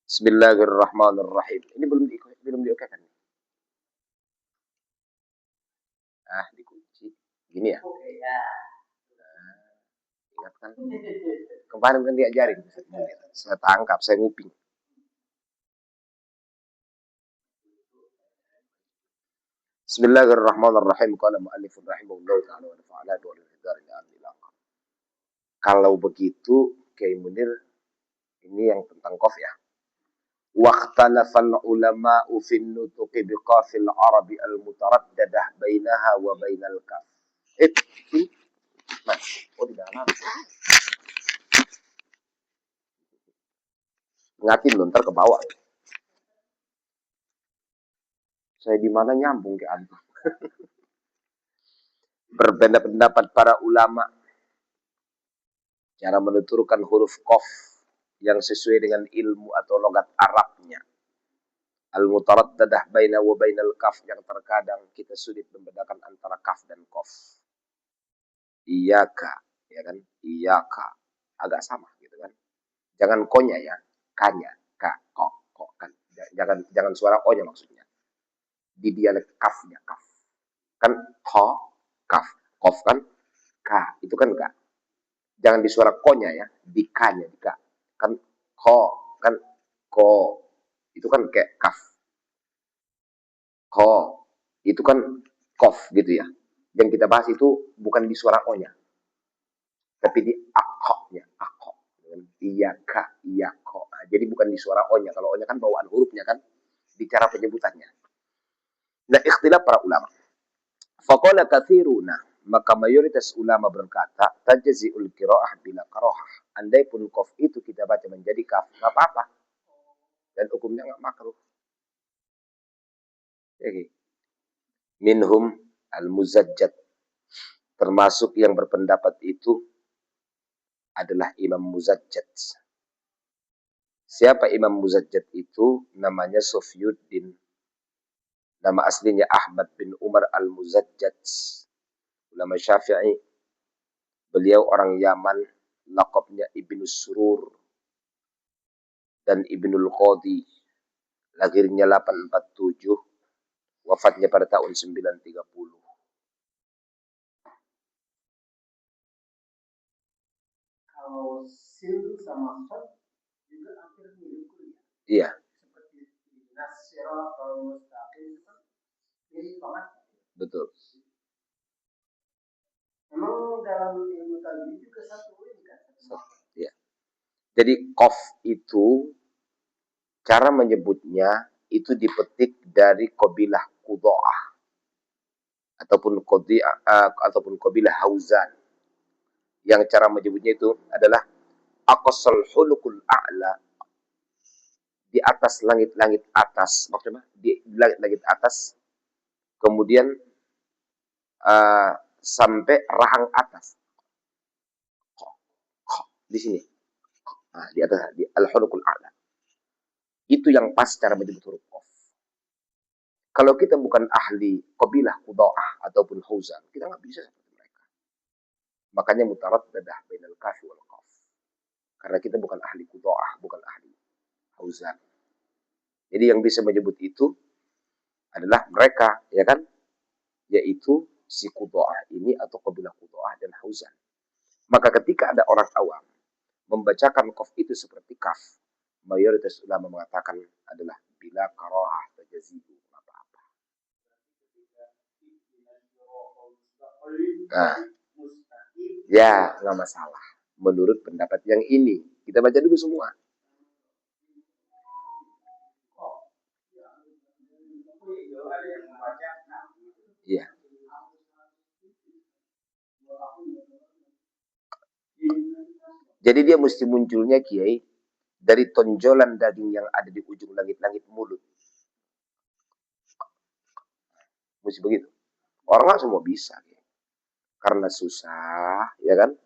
Bismillahirrahmanirrahim. Ini belum diokekan nih. Dikunci. Gini ya. Ingatkan. Kemarin kan diajarin. Saya tangkap, saya nguping. Bismillahirrahmanirrahim. Qala mu'allifun rahimahullah ta'ala wa nafa'ala wa al-hidar ila Kalau begitu, Kiai Munir, ini yang tentang qaf ya. Waqtalafal ulama'u fin nutuqi biqafil arabi al-mutaraddadah bainaha wa bainal kaf. Oh, di dalam. Ngatin lu, ntar ke bawah. Saya di mana nyambung ke antum. Berbeda pendapat para ulama cara menuturkan huruf qaf yang sesuai dengan ilmu atau logat Arabnya. Al-mutaraddadah baina wa bainal kaf, yang terkadang kita sulit membedakan antara kaf dan qaf. Iyaka, ya kan? Iyaka agak sama gitu kan. Jangan konya ya, kanya, ka, ko kan. Jangan suara o-nya maksudnya. Di dialek kafnya, kaf. Kan ko, kaf. Qaf kan ka, itu kan ka. Jangan di suara ko-nya ya, di ka-nya, di ka. Kan ko, kan ko. Itu kan kayak kaf. Ko, itu kan kof gitu ya. Yang kita bahas itu bukan di suara o-nya, tapi di akoknya, akok. Iyaka, iyako. Nah, jadi bukan di suara o-nya. Kalau o-nya kan bawaan hurufnya kan, di cara penyebutannya. Nah, ikhtilaf para ulama. Faqala katsiruna, maka mayoritas ulama berkata, tajzi'ul qira'ah bila karohah. Andai pun qaf itu kita baca menjadi kaf, enggak apa-apa. Dan hukumnya enggak makruh. Jadi, minhum al-muzajjad. Termasuk yang berpendapat itu adalah Imam Muzajjad. Siapa Imam Muzajjad itu? Namanya Sofyuddin. Nama aslinya Ahmad bin Umar al-Muzajjad. Ulama Syafi'i. Beliau orang Yaman. Laqabnya Ibnu Surur dan Ibnul Qadi. Lahirnya 847. Wafatnya pada tahun 930. Kalau sin sama sod juga hampir mirip ya. Iya. Seperti nasirah atau mustaqim kan mirip banget. Betul. Memang dalam ilmu tajwid juga satu ini kan. Iya. Jadi qaf itu cara menyebutnya itu dipetik dari qabilah Qudoah ataupun qabilah Hauzan. Yang cara menyebutnya itu adalah aqsal hulukul a'la, di atas langit-langit atas, maksudnya di langit-langit atas, kemudian sampai rahang atas. Di sini. Nah, di atas, di al-hulukul a'la. Itu yang pas cara menyebut huruf qaf. Kalau kita bukan ahli qabilah Qudoah ataupun Hauzan, kita nggak bisa seperti mereka. Makanya mutaraddadah bainal kaf wal qaf. Karena kita bukan ahli Qudoah, bukan ahli Hauzan. Jadi yang bisa menyebut itu adalah mereka, ya kan? Yaitu si Qudoah ini atau qabilah Qudoah dan Hauzan. Maka ketika ada orang awam membacakan qaf itu seperti kaf, mayoritas ulama mengatakan adalah bila karohah tajazibu, apa-apa. Nah, ya nggak masalah. Menurut pendapat yang ini, kita baca dulu semua. Iya. Jadi dia mesti munculnya Kiai dari tonjolan daging yang ada di ujung langit-langit mulut. Mesti begitu. Orang nggak semua bisa, Kiai. Karena susah, ya kan?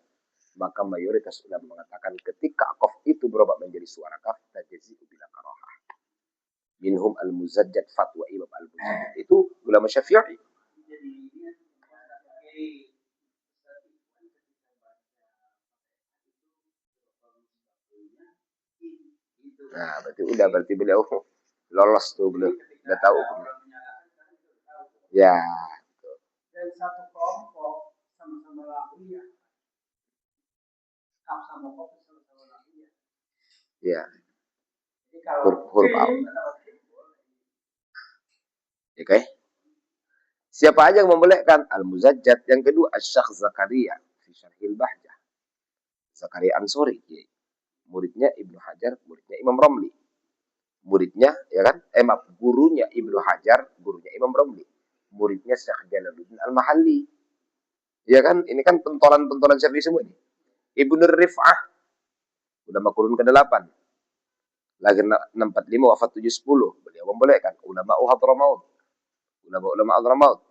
Maka mayoritas ulama mengatakan ketika qaf itu berubah menjadi suara kaf, tajazi'u bila karohah. Minhum al-muzajjad, fatwa Imam al-Muzajjad. Itu ulama Syafi'i. Nah, berarti beliau lolos tuh, beliau udah tahu hukumnya. Ya, Dan satu kelompok sama-sama laku ya. Kaf sama kopi sama-sama laku ya. ya. Jadi kalau Huruf A. Oke. Siapa aja yang membolehkan? Al-Muzajjad. Yang kedua, Asy-Syaikh Zakaria fi Syarhil Bahjah. Zakaria Ansori, muridnya Ibnu Hajar, muridnya Imam Romli. Muridnya, ya kan? Maaf, gurunya Ibnu Hajar, gurunya Imam Romli. Muridnya Syekh Jalaluddin Al-Mahalli. Ya kan? Ini kan pentolan-pentolan Syafi'i semua ini. Ibnu Rif'ah, udah kurun ke-8. Lahir 645, wafat 710. Beliau membolehkan. Ulama Hadramaut. Ulama Hadramaut.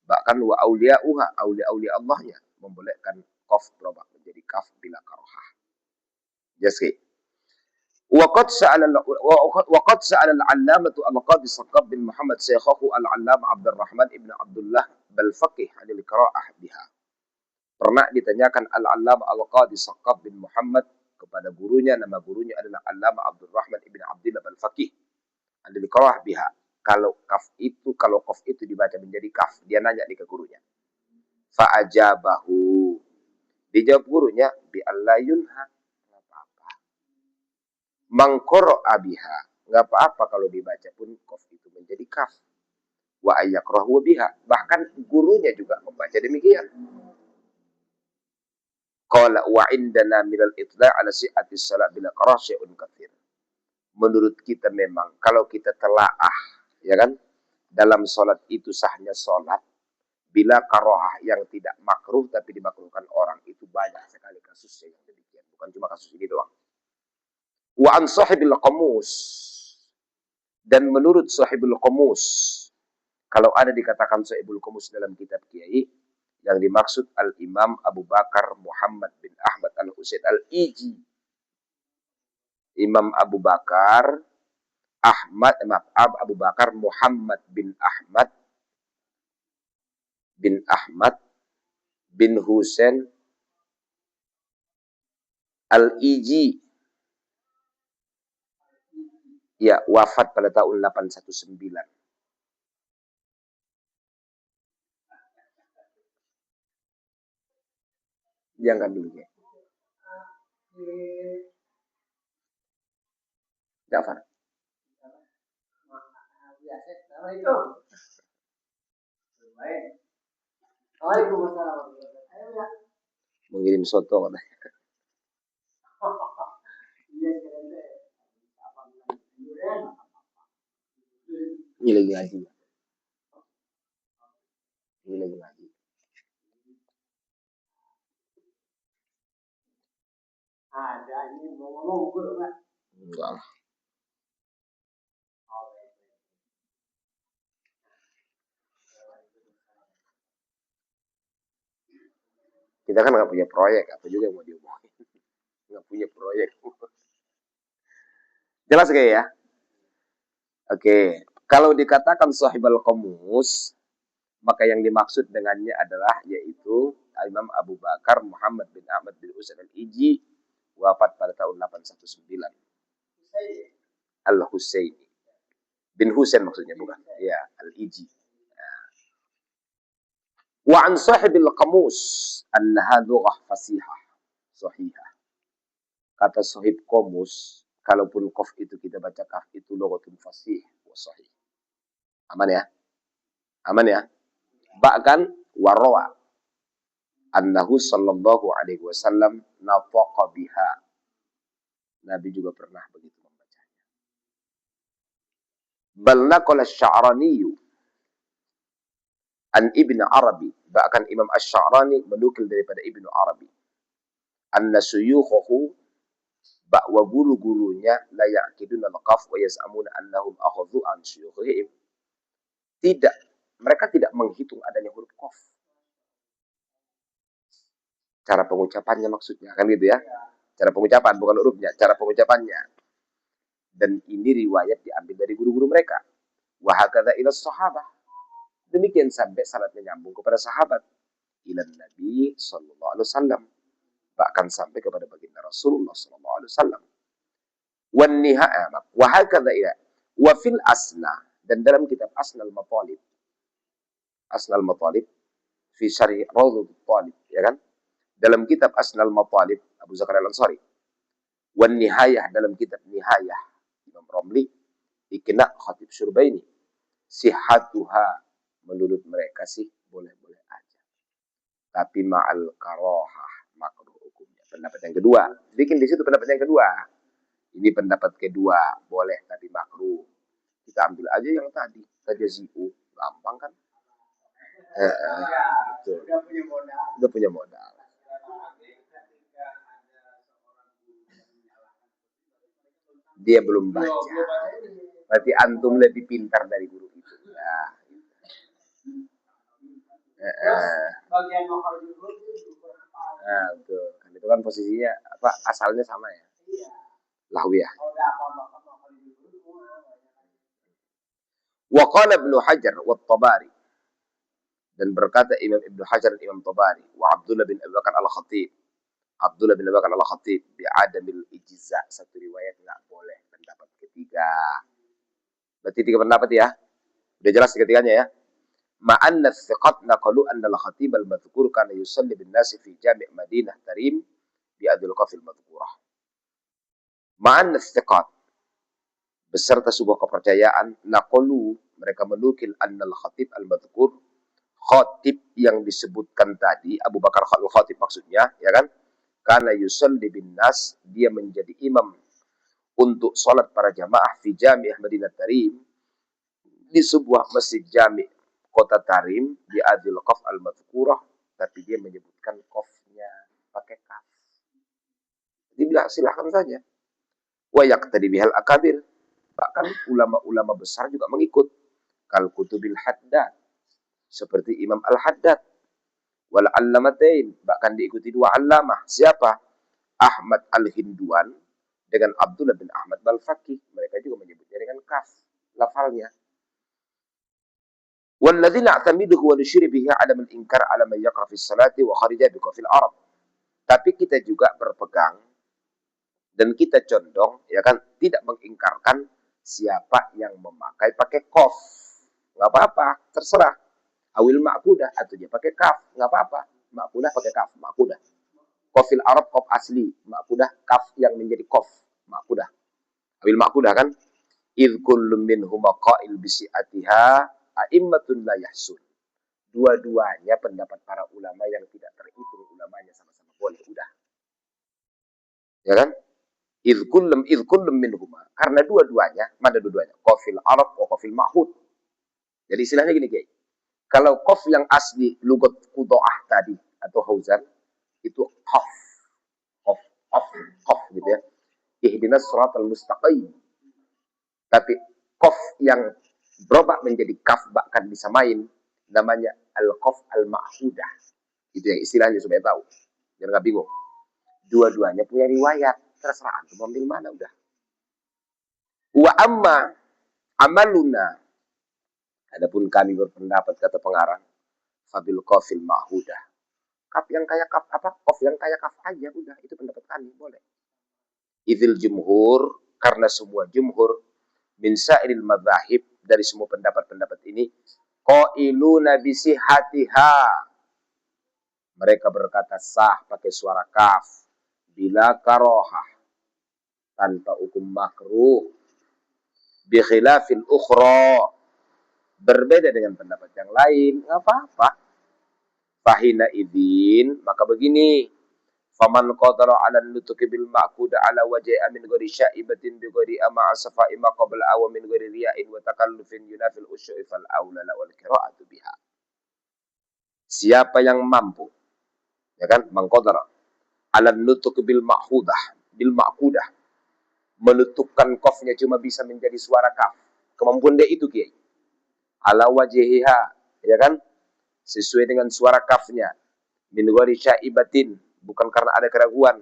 Bahkan wa auliya'uha, aulia-aulia Allahnya membolehkan qaf berubah menjadi kaf bila karohah. Jadi, waqad sa'ala al-'allamatu al-qadi Saqqab bin Muhammad Syekhahu al-'allamah Abdurrahman ibn Abdullah Balfaqih anil qira'ah biha. Pernah ditanyakan al-'allamah al-qadi Saqqab bin Muhammad kepada gurunya, nama gurunya adalah Allamah Abdurrahman ibn Abdullah Balfaqih anil qira'ah biha. Kalau qaf itu dibaca menjadi kaf, dia nanya ke gurunya. Fa'ajabahu, dijawab gurunya bi alla yunha, enggak apa-apa. Mangqara biha, enggak apa-apa kalau dibaca pun qaf itu menjadi kaf. Wa ayakrahu biha, bahkan gurunya juga membaca demikian. Qala wa indana minal itla' ala si'ati shalat bila qarah syai'un katsir. Menurut kita memang kalau kita telaah, ya kan, dalam salat itu sahnya salat bila karohah yang tidak makruh tapi dimakruhkan orang, itu banyak sekali kasusnya yang demikian. Bukan cuma kasus ini doang. Wa an sahibil qamus, dan menurut sahibul qamus, kalau ada dikatakan sahibul qamus dalam kitab kiai, yang dimaksud al-Imam Abu Bakar Muhammad bin Ahmad al-Husain al-Iji. Imam Abu Bakar Abu Bakar Muhammad bin Ahmad bin Husain Al-Iji, ya, wafat pada tahun 819. Jangan dulu ya. Jafar. Mengirim soto katanya. Ini lagi ngaji. Ini lagi ngaji. Ada ini ngomong gue enggak? Enggak lah. Kita kan nggak punya proyek, apa juga yang mau diomongin. Nggak punya proyek. Jelas kayak ya? Oke. Kalau dikatakan sahibul qamus, maka yang dimaksud dengannya adalah yaitu Imam Abu Bakar Muhammad bin Ahmad bin Husain al-Iji, wafat pada tahun 819. Al-Husaini. Bin Husain maksudnya, bukan? Ya, al-Iji. Wa an sahibil qamus annaha lughah fasihah sahihah. Kata sahib qamus, kalaupun qaf itu kita baca kaf itu lughatun fasih wa sahih. Aman ya? Aman ya? Bahkan warawa annahu sallallahu alaihi wasallam nafaqa biha. Nabi juga pernah begitu membacanya. Bal naqala asy-Sya'rani an Ibn Arabi, bahkan Imam Asy-Sya'rani menukil daripada Ibnu Arabi, anna suyukhahu, bahwa guru-gurunya la ya'kiduna al-qaf wa yaz'amuna annahum akhadhu an syuyukhihim. Tidak, mereka tidak menghitung adanya huruf qaf. Cara pengucapannya maksudnya, kan gitu ya. Cara pengucapan, bukan hurufnya, cara pengucapannya. Dan ini riwayat diambil dari guru-guru mereka. Wa hakadha ila sahabah. Demikian sampai sanadnya nyambung kepada sahabat. Ila Nabi sallallahu alaihi wasallam. Bahkan sampai kepada baginda Rasulullah sallallahu alaihi wasallam. wan nihaa wa hakadha ila wa fil asna, dan dalam kitab Asnal Matalib fi syarh Rawdatul Talib, ya kan, dalam kitab Asnal Matalib Abu Zakaria Al-Ansari, wan nihayah dalam kitab Nihayah Imam Romli, Iqna Khatib Syurbaini, sihatuha menurut mereka sih boleh-boleh aja, tapi ma'al karohah, makruh hukumnya. Pendapat yang kedua, bikin di situ pendapat yang kedua. Ini pendapat kedua, boleh tapi makruh. Kita ambil aja yang tadi, tajazi'u, gampang kan? Betul. Udah punya modal. Dia belum baca. Berarti antum lebih pintar dari guru itu. Ya. Bagian lokal juga betul. Kan itu kan posisinya apa? Asalnya sama ya. Lahwiyah. Wa qala Ibnu Hajar wa Tabari, dan berkata Imam Ibnu Hajar dan Imam Tabari, wa Abdullah bin Abi Bakar Al-Khatib, bi adamil ijza, satu riwayat enggak boleh. Pendapat ketiga. Berarti tiga pendapat ya. Udah jelas ketiganya ya. Ma'anna thiqat naqalu anna al-khatib al-madhkur kana yusalli bin nasi fi jami' Madinah Tarim bi adil qafil madhkurah. Ma'anna thiqat, beserta sebuah kepercayaan, naqalu, mereka menukil anna al-khatib al-madhkur, khatib yang disebutkan tadi, Abu Bakar al-Khatib maksudnya, ya kan? Karena yusalli bin nas, dia menjadi imam untuk salat para jamaah fi jami' Madinah Tarim, di sebuah masjid jami' kota Tarim, di adil qaf al-madhkurah, tapi dia menyebutkan qafnya pakai kaf. Dibilang silakan saja. Wa yaqtadi bihal akabir, bahkan ulama-ulama besar juga mengikut. Kal kutubil haddad, seperti Imam Al-Haddad, wal allamatain, bahkan diikuti dua allamah. Siapa? Ahmad Al-Hinduan dengan Abdullah bin Ahmad Al-Faqih. Mereka juga menyebutnya dengan kaf lafalnya. Walladzina a'tamiduhu wa nusyiri bihi 'ala man inkar 'ala man yaqra fi salati wa kharija bi qafil arab. Tapi kita juga berpegang dan kita condong, ya kan, tidak mengingkarkan siapa yang memakai pakai qaf. Enggak apa-apa, terserah. Awil ma'kudah, atau dia pakai kaf, enggak apa-apa. Ma'kudah pakai kaf, ma'kudah. Qafil arab, qaf asli, ma'kudah kaf yang menjadi qaf, ma'kudah. Awil ma'kudah kan? Idh kullum minhuma qa'il bisi'atiha a'immatun la yahsun. Dua-duanya pendapat para ulama yang tidak terhitung ulamanya sama-sama boleh, udah. Ya kan? Idh kullum minhuma. Karena dua-duanya, mana dua-duanya? Qafil arab wa qafil ma'hud. Jadi istilahnya gini, guys. Kalau qaf yang asli lugat qudoah tadi atau hauzan, itu qaf gitu ya. Ihdinas siratal mustaqim. Tapi qaf yang berubah menjadi kaf bahkan bisa main, namanya al-qaf al-ma'hudah. Itu yang istilahnya supaya tahu. Biar enggak bingung. Dua-duanya punya riwayat, terserah antum ambil mana udah. Wa amma amaluna, adapun kami berpendapat, kata pengarang, fabil qafil ma'hudah. Kaf yang kayak kaf apa? Qaf yang kayak kaf aja udah, itu pendapat kami, boleh. Idzil jumhur, karena semua jumhur min sa'iril madzahib, dari semua pendapat-pendapat ini, qailuna bisihatiha, mereka berkata sah pakai suara kaf, bila karohah, tanpa hukum makruh, bi khilafil ukhra, berbeda dengan pendapat yang lain, enggak apa-apa. Fahina idzin, maka begini, faman qadara 'ala nutuki bil ma'quda 'ala wajhi min ghairi syaibatin bi ghairi ama asafa ima qabla aw min ghairi riya'in wa takallufin yunafil usyu'i fal aula wal qira'atu biha. Siapa yang mampu, ya kan, man qadara 'ala nutuki bil ma'qudah, menutupkan qafnya cuma bisa menjadi suara kaf. Kemampuan dia itu, kiai. 'Ala wajhiha, ya kan? Sesuai dengan suara kafnya. Min ghairi syaibatin, bukan karena ada keraguan,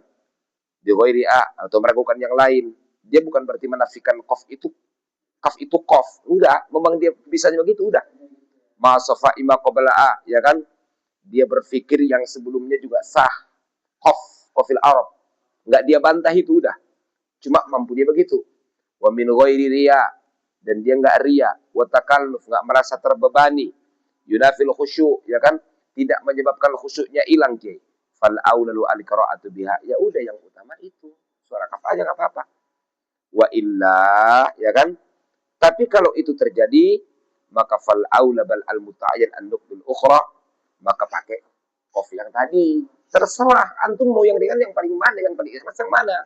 bi ghairi atau meragukan yang lain. Dia bukan berarti menafikan qaf itu qaf, enggak, memang dia bisanya begitu, udah. Ma safa ima qabla ya kan, dia berpikir yang sebelumnya juga sah, qafil arab, enggak dia bantah itu, udah. Cuma mampu dia begitu. Wa min ghairi riya, dan dia enggak riya, wa takalluf, enggak merasa terbebani, yunafil khusyuk, ya kan? Tidak menyebabkan khusyuknya hilang, Kiai. Fal aulalu al qira'atu biha. Ya udah yang utama itu. Suara kaf aja enggak apa-apa. Wa illa, ya kan? Tapi kalau itu terjadi, maka fal aula bal al muta'ayyan an nuqbil ukhra, maka pakai qaf yang tadi. Terserah antum mau yang dengan yang paling mana, yang paling ikhlas yang mana.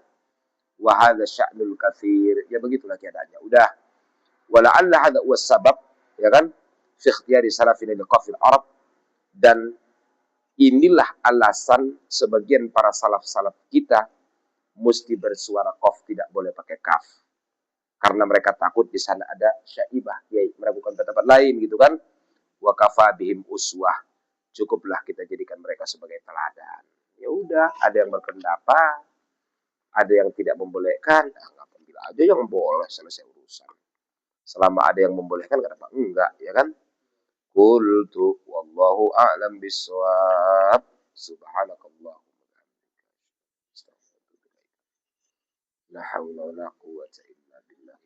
Wa hadza sya'nul katsir. Ya begitulah keadaannya. Udah. Wala'alla hadza huwa sabab, ya kan? Fi ikhtiyari salafina liqafil Arab, dan inilah alasan sebagian para salaf-salaf kita mesti bersuara qaf, tidak boleh pakai kaf. Karena mereka takut di sana ada syaibah, yaitu meragukan pendapat lain gitu kan. Wa kafa bihim uswah. Cukuplah kita jadikan mereka sebagai teladan. Ya udah, ada yang berpendapat, ada yang tidak membolehkan, nah, ambil aja yang boleh, selesai urusan. Selama ada yang membolehkan, kenapa enggak, ya kan? Qultu wallahu a'lam bissawab. Subhanakallahumma wa bihamdika. La haula wala quwwata illa billah.